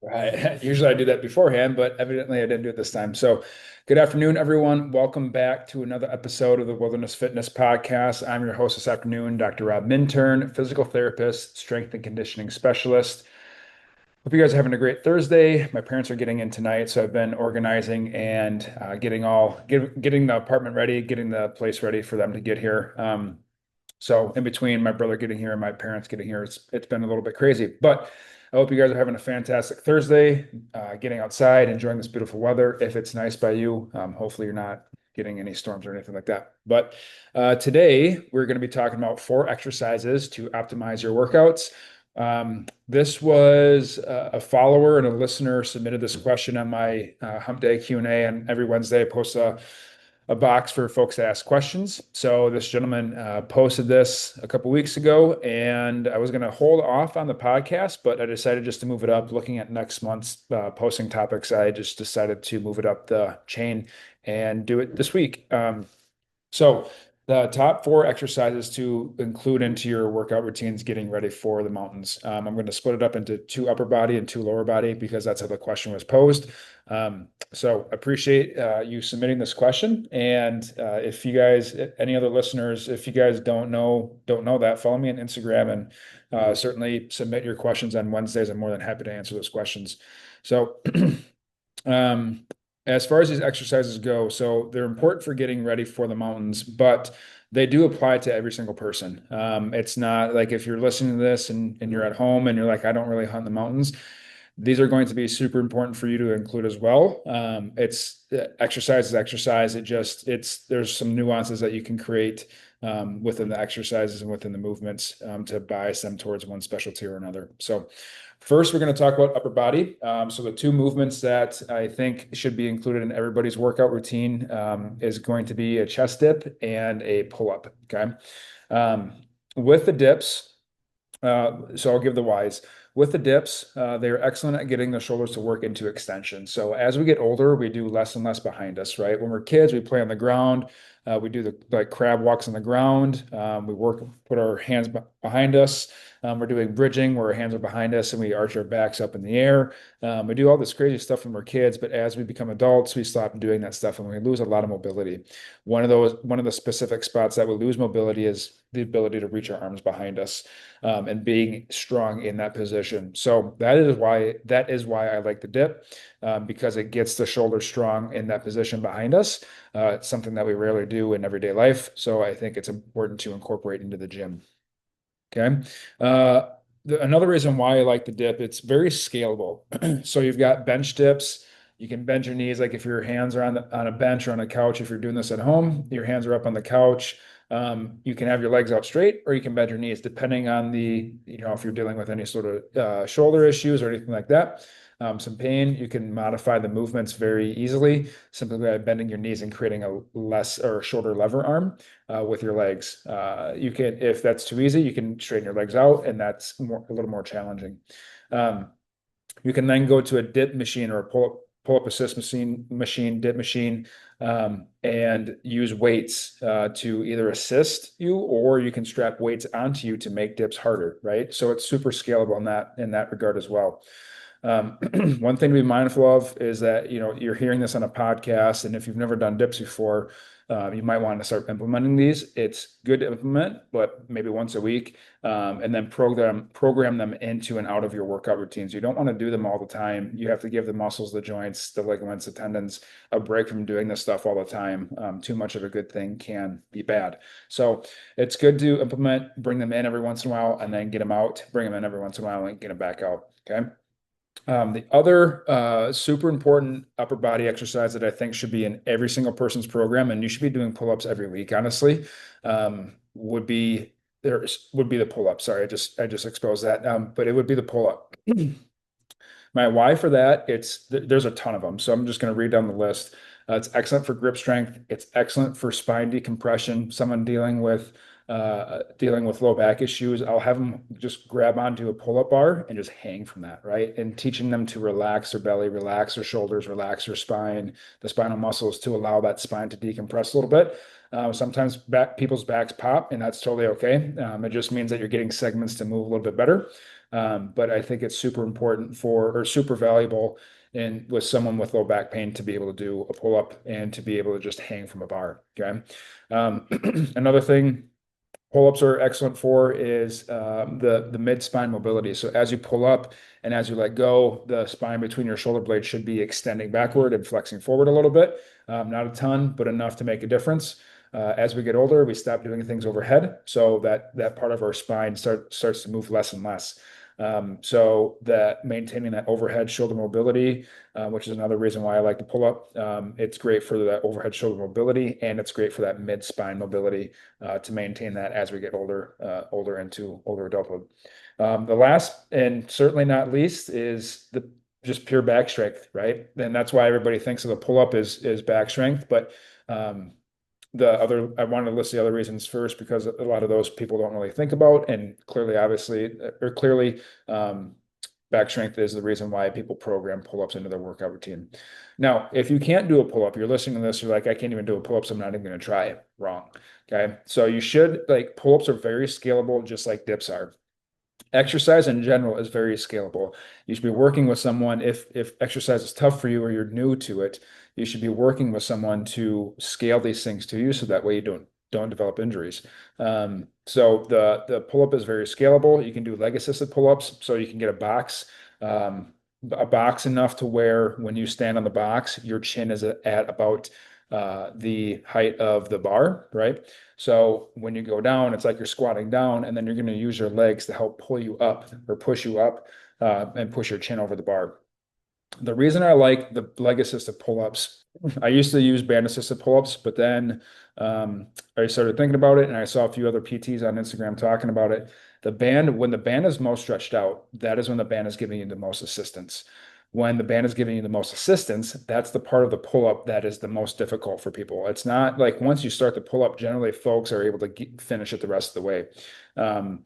Right. Usually I do that beforehand, but evidently I didn't do it this time. So, good afternoon, everyone. Welcome back to another episode of the Wilderness Fitness Podcast. I'm your host this afternoon, Dr. Rob Minturn, physical therapist, strength and conditioning specialist. Hope you guys are having a great Thursday. My parents are getting in tonight, so I've been organizing and getting the apartment ready, getting the place ready for them to get here. So in between my brother getting here and my parents getting here, it's been a little bit crazy. But I hope you guys are having a fantastic Thursday, getting outside, enjoying this beautiful weather. If it's nice by you, hopefully you're not getting any storms or anything like that. But today we're going to be talking about 4 exercises to optimize your workouts. This was a follower and a listener submitted this question on my Hump Day Q&A, and every Wednesday I post a box for folks to ask questions. So this gentleman posted this a couple weeks ago, and I was going to hold off on the podcast, but I decided just to move it up. Looking at next month's posting topics, I just decided to move it up the chain and do it this week. So the top 4 exercises to include into your workout routines getting ready for the mountains. I'm going to split it up into 2 upper body and 2 lower body because that's how the question was posed. So appreciate you submitting this question. And if you guys, any other listeners, if you guys don't know that, follow me on Instagram and certainly submit your questions on Wednesdays. I'm more than happy to answer those questions. So Um, as far as these exercises go, so they're important for getting ready for the mountains, but they do apply to every single person. It's not like if you're listening to this and you're at home and you're like, I don't really hunt the mountains, these are going to be super important for you to include as well. It's exercise is exercise. There's some nuances that you can create within the exercises and within the movements to bias them towards one specialty or another. So first, we're going to talk about upper body. So the 2 movements that I think should be included in everybody's workout routine is going to be a chest dip and a pull-up. Okay. Um, with the dips, so I'll give the whys. With the dips, they are excellent at getting the shoulders to work into extension. So as we get older, we do less and less behind us, right? When we're kids, we play on the ground. We do the like crab walks on the ground. Put our hands behind us. We're doing bridging where our hands are behind us and we arch our backs up in the air. We do all this crazy stuff when we're kids, but as we become adults, we stop doing that stuff and we lose a lot of mobility. One of the specific spots that we lose mobility is the ability to reach our arms behind us and being strong in that position. So that is why I like the dip because it gets the shoulder strong in that position behind us. It's something that we rarely do in everyday life. So I think it's important to incorporate into the gym. Okay. Uh, Another reason why I like the dip, it's very scalable. So you've got bench dips. You can bend your knees, like if your hands are on a bench or on a couch. If you're doing this at home, your hands are up on the couch. You can have your legs out straight, or you can bend your knees, depending on if you're dealing with any sort of shoulder issues or anything like that. Some pain, you can modify the movements very easily simply by bending your knees and creating a less or shorter lever arm with your legs. If that's too easy, you can straighten your legs out, and that's a little more challenging. Um, you can then go to a dip machine or a pull-up assist machine, dip machine, and use weights to either assist you, or you can strap weights onto you to make dips harder, right? So it's super scalable in that regard as well. One thing to be mindful of is that, you're hearing this on a podcast, and if you've never done dips before, you might want to start implementing these. It's good to implement, but maybe once a week, and then program them into and out of your workout routines. You don't want to do them all the time. You have to give the muscles, the joints, the ligaments, the tendons a break from doing this stuff all the time. Too much of a good thing can be bad. So it's good to implement, bring them in every once in a while, and then get them out, bring them in every once in a while and get them back out. Okay. The other super important upper body exercise that I think should be in every single person's program, and you should be doing pull-ups every week, honestly, would be the pull-up. Sorry, I just exposed that. But it would be the pull-up. My why for that, there's a ton of them. So I'm just going to read down the list. It's excellent for grip strength. It's excellent for spine decompression. Someone dealing with dealing with low back issues, I'll have them just grab onto a pull-up bar and just hang from that, right? And teaching them to relax their belly, relax their shoulders, relax their spine, the spinal muscles to allow that spine to decompress a little bit. Sometimes people's backs pop, and that's totally okay. It just means that you're getting segments to move a little bit better. But I think it's super important or super valuable and with someone with low back pain to be able to do a pull up and to be able to just hang from a bar. Okay. Another thing pull-ups are excellent for is the mid-spine mobility. So as you pull up and as you let go, the spine between your shoulder blades should be extending backward and flexing forward a little bit. Not a ton, but enough to make a difference. As we get older, we stop doing things overhead, so that part of our spine starts to move less and less. So that maintaining that overhead shoulder mobility, which is another reason why I like to pull up. It's great for that overhead shoulder mobility, and it's great for that mid spine mobility to maintain that as we get older into older adulthood. The last and certainly not least is the just pure back strength, right? And that's why everybody thinks of the pull up is back strength, but um, I wanted to list the other reasons first because a lot of those people don't really think about, and clearly, back strength is the reason why people program pull-ups into their workout routine. Now, if you can't do a pull-up, you're listening to this, you're like, I can't even do a pull-up, so I'm not even going to try it. Wrong. Okay. So you should like pull-ups are very scalable, just like dips are. Exercise in general is very scalable. You should be working with someone if exercise is tough for you or you're new to it, you should be working with someone to scale these things to you so that way you don't develop injuries. So the pull-up is very scalable. You can do leg assisted pull-ups, so you can get um, a box enough to where when you stand on the box, your chin is at about the height of the bar, right? So when you go down, it's like you're squatting down, and then you're going to use your legs to help pull you up or push you up and push your chin over the bar. The reason I like the leg assisted pull-ups, I used to use band assisted pull-ups, but then I started thinking about it and I saw a few other PTs on Instagram talking about it. When the band is most stretched out, that is when the band is giving you the most assistance. When the band is giving you the most assistance, that's the part of the pull-up that is the most difficult for people. It's not like once you start the pull-up, generally folks are able to finish it the rest of the way. Um,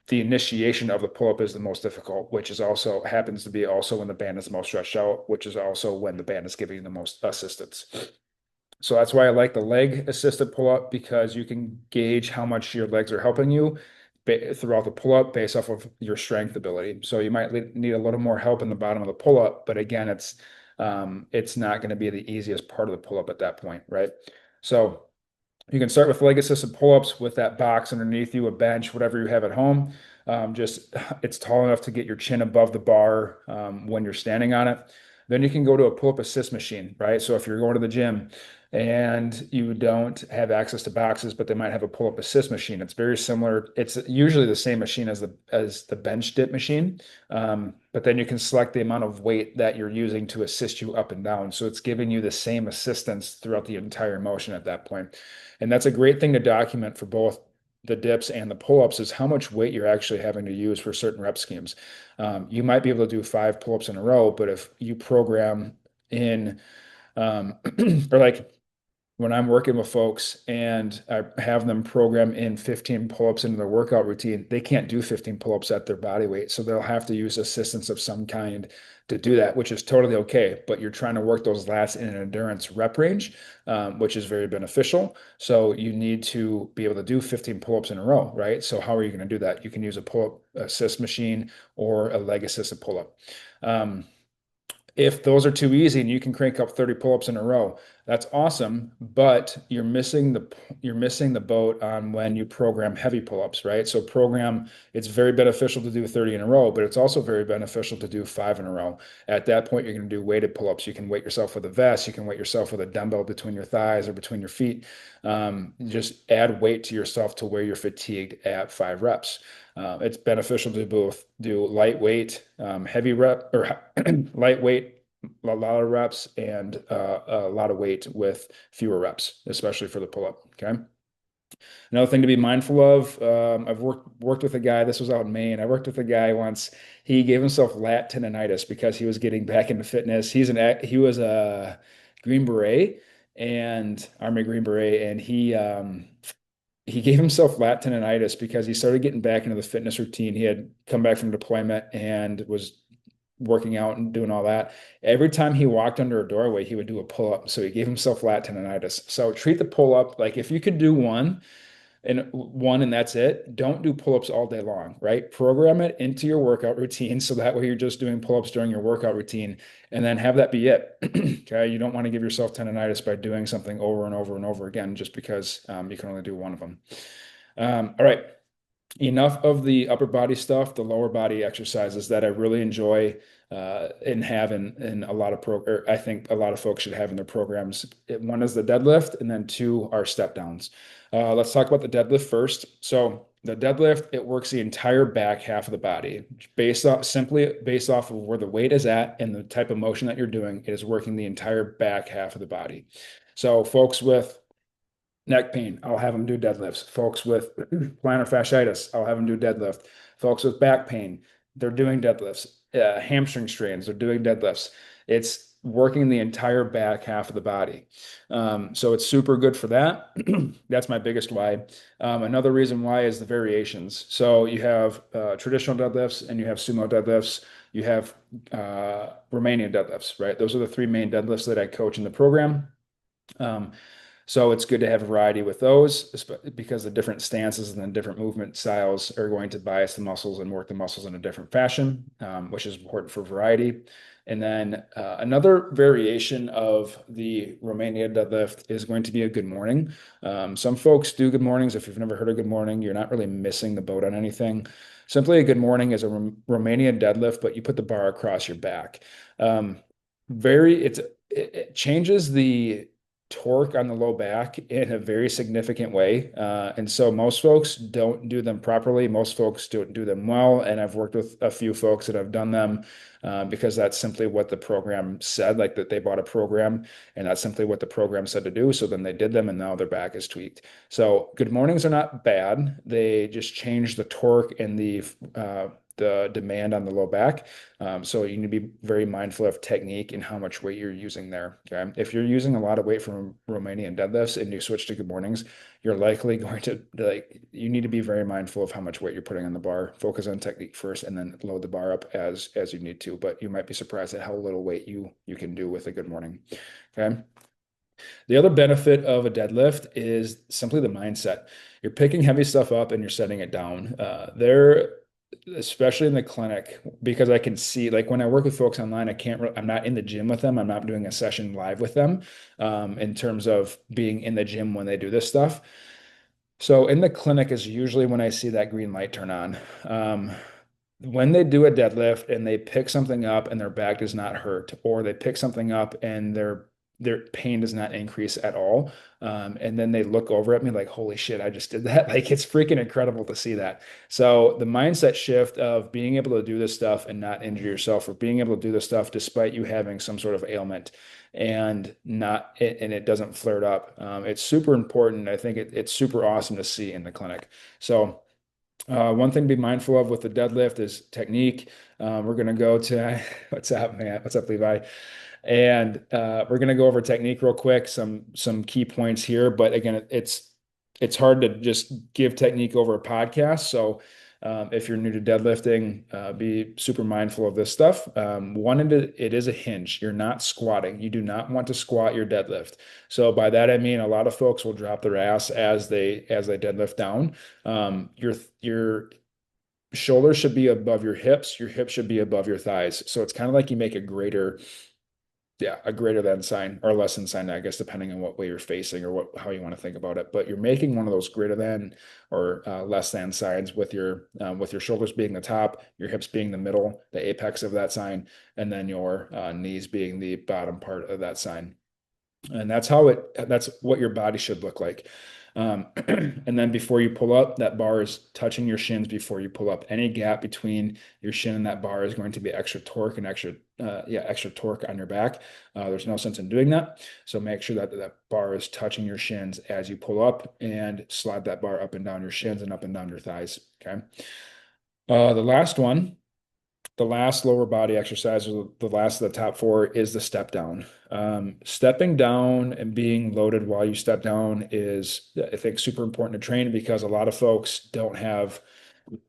the initiation of the pull-up is the most difficult, which is also happens to be also when the band is the most stretched out, which is also when the band is giving you the most assistance. So that's why I like the leg assisted pull-up because you can gauge how much your legs are helping you throughout the pull-up based off of your strength ability. So you might need a little more help in the bottom of the pull-up, but again, it's not going to be the easiest part of the pull-up at that point, right? So you can start with leg assisted pull-ups with that box underneath you, a bench, whatever you have at home. Just it's tall enough to get your chin above the bar when you're standing on it. Then you can go to a pull-up assist machine, right? So if you're going to the gym and you don't have access to boxes, but they might have a pull-up assist machine, it's very similar. It's usually the same machine as the bench dip machine, but then you can select the amount of weight that you're using to assist you up and down. So it's giving you the same assistance throughout the entire motion at that point. And that's a great thing to document for both the dips and the pull-ups is how much weight you're actually having to use for certain rep schemes. You might be able to do 5 pull-ups in a row, but if you program in, or like when I'm working with folks and I have them program in 15 pull-ups into their workout routine, they can't do 15 pull-ups at their body weight. So they'll have to use assistance of some kind to do that, which is totally okay. But you're trying to work those lats in an endurance rep range, which is very beneficial. So you need to be able to do 15 pull-ups in a row, right? So how are you going to do that? You can use a pull-up assist machine or a leg assisted pull-up. If those are too easy and you can crank up 30 pull-ups in a row, that's awesome, but you're missing the boat on when you program heavy pull-ups, right? So it's very beneficial to do 30 in a row, but it's also very beneficial to do 5 in a row. At that point, you're going to do weighted pull-ups. You can weight yourself with a vest, you can weight yourself with a dumbbell between your thighs or between your feet. Just add weight to yourself to where you're fatigued at 5 reps. It's beneficial to both do lightweight, heavy rep or lightweight, a lot of reps and a lot of weight with fewer reps, especially for the pull-up. Okay. Another thing to be mindful of, I've worked with a guy, this was out in Maine. I worked with a guy once. He gave himself lat tendonitis because he was getting back into fitness. He was a Green Beret and Army Green Beret, and he gave himself lat tendonitis because he started getting back into the fitness routine. He had come back from deployment and was working out and doing all that. Every time he walked under a doorway, he would do a pull up. So he gave himself lat tendonitis. So treat the pull up like if you could do one and that's it. Don't do pull-ups all day long, right? Program it into your workout routine so that way you're just doing pull-ups during your workout routine and then have that be it. Okay. You don't want to give yourself tendonitis by doing something over and over and over again just because you can only do one of them. All right. Enough of the upper body stuff, the lower body exercises that I really enjoy and have in a lot of I think a lot of folks should have in their programs. One is the deadlift, and then two are step downs. Let's talk about the deadlift first. So the deadlift, it works the entire back half of the body simply based off of where the weight is at and the type of motion that you're doing. It is working the entire back half of the body. So folks with neck pain, I'll have them do deadlifts. Folks with plantar fasciitis, I'll have them do deadlift. Folks with back pain, they're doing deadlifts. Hamstring strains, they're doing deadlifts. It's working the entire back half of the body. So it's super good for that. That's my biggest why. Another reason why is the variations. So you have traditional deadlifts and you have sumo deadlifts. You have Romanian deadlifts, right? Those are the three main deadlifts that I coach in the program. So it's good to have a variety with those because the different stances and the different movement styles are going to bias the muscles and work the muscles in a different fashion, which is important for variety. And then another variation of the Romania deadlift is going to be a good morning. Some folks do good mornings. If you've never heard of good morning, you're not really missing the boat on anything. Simply a good morning is a Romanian deadlift, but you put the bar across your back. It changes the torque on the low back in a very significant way. And so most folks don't do them properly. Most folks don't do them well. And I've worked with a few folks that have done them because that's simply what the program said, like that they bought a program and that's simply what the program said to do. So then they did them and now their back is tweaked. So good mornings are not bad. They just change the torque and the demand on the low back. So you need to be very mindful of technique and how much weight you're using there. Okay. If you're using a lot of weight from Romanian deadlifts and you switch to good mornings, you're likely going to you need to be very mindful of how much weight you're putting on the bar. Focus on technique first and then load the bar up as you need to. But you might be surprised at how little weight you can do with a good morning. Okay. The other benefit of a deadlift is simply the mindset. You're picking heavy stuff up and you're setting it down. Especially in the clinic, because I can see, like when I work with folks online, I'm not in the gym with them. I'm not doing a session live with them in terms of being in the gym when they do this stuff. So in the clinic is usually when I see that green light turn on. When they do a deadlift and they pick something up and their back does not hurt, or they pick something up and their pain does not increase at all. And then they look over at me like, holy shit, I just did that. Like it's freaking incredible to see that. So the mindset shift of being able to do this stuff and not injure yourself, or being able to do this stuff despite you having some sort of ailment and it doesn't flare up. It's super important. I think it's super awesome to see in the clinic. So one thing to be mindful of with the deadlift is technique. We're going to go to, what's up, man? What's up, Levi? And we're going to go over technique real quick, some key points here. But again, it's hard to just give technique over a podcast. So if you're new to deadlifting, be super mindful of this stuff. It is a hinge. You're not squatting. You do not want to squat your deadlift. So by that I mean a lot of folks will drop their ass as they deadlift down. Your shoulders should be above your hips. Your hips should be above your thighs. So it's kind of like you make a greater than sign or less than sign, I guess, depending on what way you're facing or how you want to think about it. But you're making one of those greater than or less than signs with your shoulders being the top, your hips being the middle, the apex of that sign, and then your knees being the bottom part of that sign. And that's what your body should look like. And then before you pull up, that bar is touching your shins before you pull up. Any gap between your shin and that bar is going to be extra torque and extra torque on your back. There's no sense in doing that. So make sure that bar is touching your shins as you pull up and slide that bar up and down your shins and up and down your thighs. Okay. The last one The last lower body exercise, or the last of the top four, is the step down. Stepping down and being loaded while you step down is, I think, super important to train because a lot of folks don't have,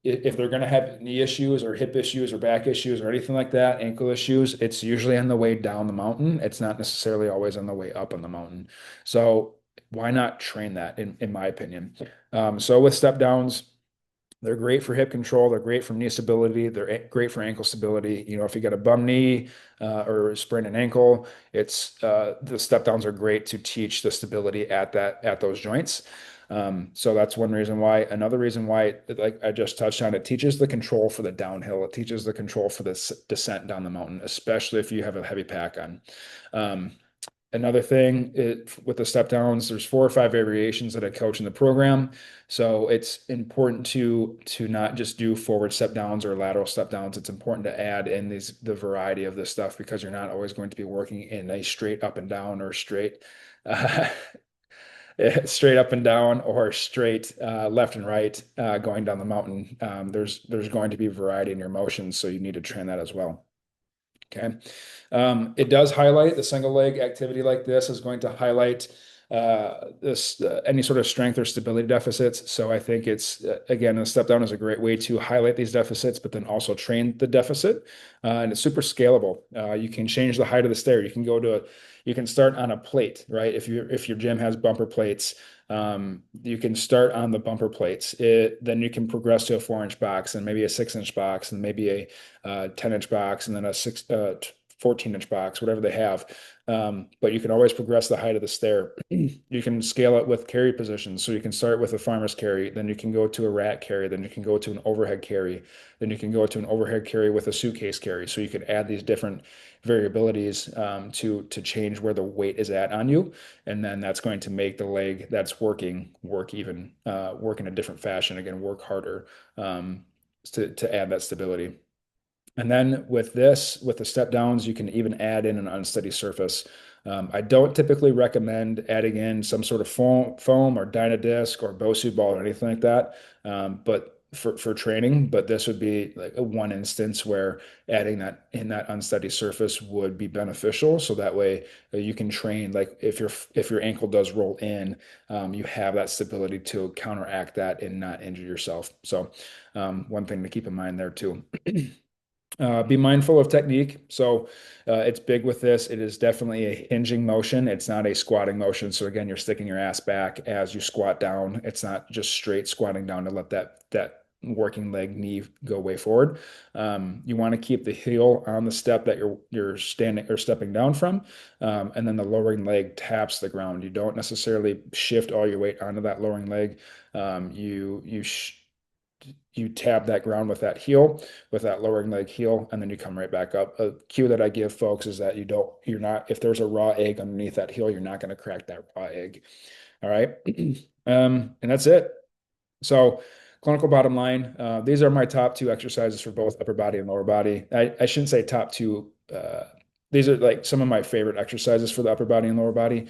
if they're going to have knee issues or hip issues or back issues or anything like that, ankle issues, it's usually on the way down the mountain. It's not necessarily always on the way up on the mountain. So why not train that, in my opinion? So with step downs, they're great for hip control. They're great for knee stability. They're great for ankle stability. You know, if you got a bum knee or sprain an ankle, it's the step downs are great to teach the stability at those joints. So that's one reason why. Another reason why, like I just touched on, it teaches the control for the downhill. It teaches the control for the descent down the mountain, especially if you have a heavy pack on. Um, Another thing with the step downs, there's 4 or 5 variations that I coach in the program. So it's important to not just do forward step downs or lateral step downs. It's important to add in the variety of this stuff because you're not always going to be working in a straight up and down or uh, straight up and down or straight left and right going down the mountain. There's going to be variety in your motions, so you need to train that as well. Okay. It does highlight the single leg activity like this is going to highlight this any sort of strength or stability deficits. So I think it's again, the step down is a great way to highlight these deficits, but then also train the deficit. And it's super scalable. You can change the height of the stair. You can start on a plate, right? If your gym has bumper plates, you can start on the bumper plates. Then you can progress to a 4-inch box and maybe a 6-inch box and maybe a 10-inch box and then a 14-inch box, whatever they have. But you can always progress the height of the stair. You can scale it with carry positions. So you can start with a farmer's carry, then you can go to a rat carry, then you can go to an overhead carry, then you can go to an overhead carry with a suitcase carry. So you can add these different variabilities to change where the weight is at on you. And then that's going to make the leg that's work even work in a different fashion. Again, work harder to add that stability. And then with the step downs, you can even add in an unsteady surface. I don't typically recommend adding in some sort of foam or Dynadisc or Bosu ball or anything like that. But for training, but this would be like a one instance where adding that in that unsteady surface would be beneficial. So that way you can train like if your ankle does roll in, you have that stability to counteract that and not injure yourself. So one thing to keep in mind there too. Be mindful of technique. So it's big with this. It is definitely a hinging motion. It's not a squatting motion. So again, you're sticking your ass back as you squat down. It's not just straight squatting down to let that working leg knee go way forward. You want to keep the heel on the step that you're standing or stepping down from, and then the lowering leg taps the ground. You don't necessarily shift all your weight onto that lowering leg. You tap that ground with that heel, with that lowering leg heel, and then you come right back up. A cue that I give folks is that you're not, if there's a raw egg underneath that heel, you're not going to crack that raw egg. All right. And that's it. So, clinical bottom line, these are my top 2 exercises for both upper body and lower body. I shouldn't say top 2. These are like some of my favorite exercises for the upper body and lower body.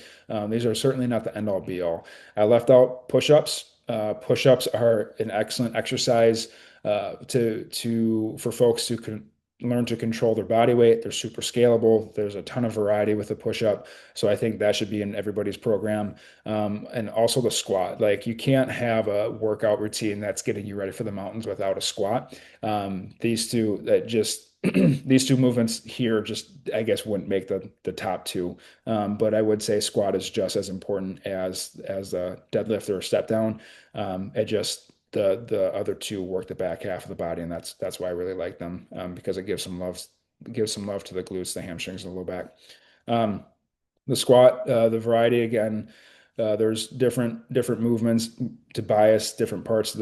These are certainly not the end all be all. I left out push-ups. Push-ups are an excellent exercise for folks who can learn to control their body weight. They're super scalable. There's a ton of variety with the push-up. So I think that should be in everybody's program. And also the squat. Like you can't have a workout routine that's getting you ready for the mountains without a squat. These two that just these two movements here just I guess wouldn't make the top 2. But I would say squat is just as important as a deadlift or a step down. It just the other 2 work the back half of the body, and that's why I really like them because it gives some love to the glutes, the hamstrings, and the low back. Um, the squat, the variety again, there's different movements to bias different parts of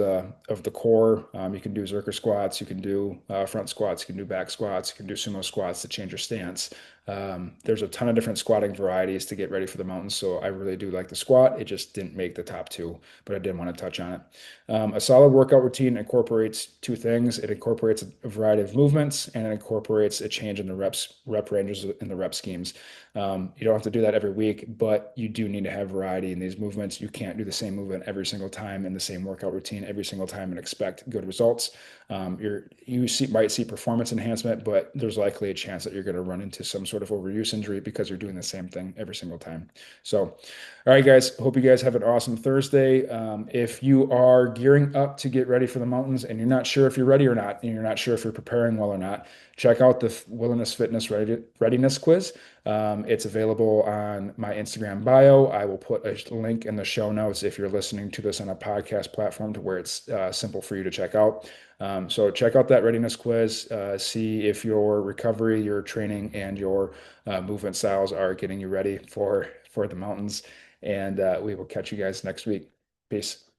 the core. You can do Zercher squats, you can do front squats, you can do back squats, you can do sumo squats to change your stance. There's a ton of different squatting varieties to get ready for the mountains. So I really do like the squat. It just didn't make the top two, but I did want to touch on it. A solid workout routine incorporates two things. It incorporates a variety of movements and it incorporates a change in the rep ranges and the rep schemes. You don't have to do that every week, but you do need to have variety in these movements. You can't do the same movement every single time in the same workout routine every single time and expect good results. Might see performance enhancement, but there's likely a chance that you're going to run into some sort of overuse injury because you're doing the same thing every single time. So, all right, guys, hope you guys have an awesome Thursday. If you are gearing up to get ready for the mountains and you're not sure if you're ready or not, and you're not sure if you're preparing well or not, check out the Wilderness Fitness Readiness Quiz. It's available on my Instagram bio. I will put a link in the show notes if you're listening to this on a podcast platform to where it's simple for you to check out. So check out that readiness quiz, see if your recovery, your training, and your movement styles are getting you ready for the mountains. And we will catch you guys next week. Peace.